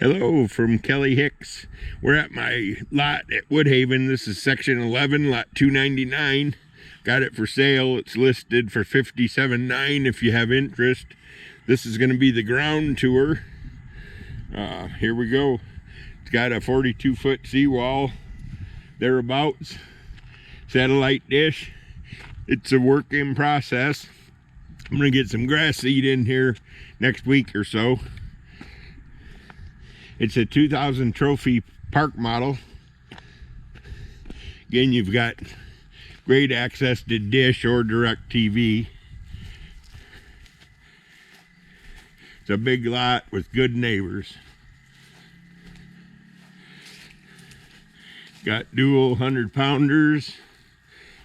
Hello from Kelly Hicks. We're at my lot at Woodhaven. This is section 11, lot 299. Got it for sale. It's listed for $57,900 if you have interest. This is going to be the ground tour. Here we go. It's got a 42-foot seawall thereabouts. Satellite dish. It's a work in process. I'm going to get some grass seed in here next week or so. It's a 2000 trophy park model. Again, you've got great access to dish or direct TV. It's a big lot with good neighbors. Got dual 100-pounders.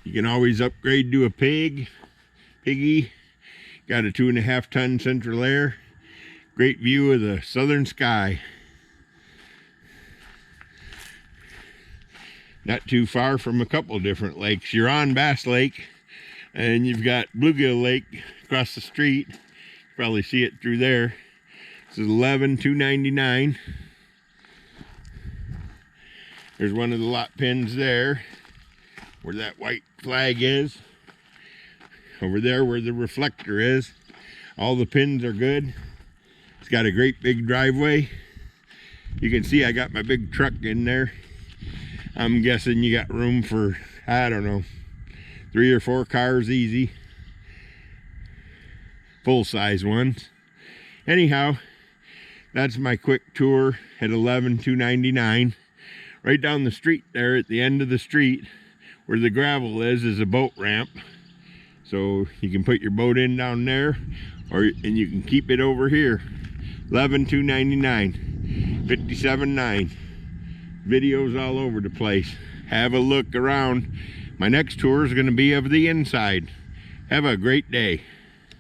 You can always upgrade to a piggy. Got a 2.5-ton central air. Great view of the southern sky. Not too far from a couple different lakes. You're on Bass Lake, and you've got Gill Lake across the street. You probably see it through there. This is $11,299. There's one of the lot pins there, where that white flag is. Over there where the reflector is. All the pins are good. It's got a great big driveway. You can see I got my big truck in there. I'm guessing you got room for, I don't know, 3 or 4 cars easy. Full-size ones. Anyhow, that's my quick tour at $11,299. Right down the street there at the end of the street where the gravel is a boat ramp. So you can put your boat in down there, and you can keep it over here. $11,299. $57,900. Videos all over the place. Have a look around. My next tour is going to be of the inside. Have a great day.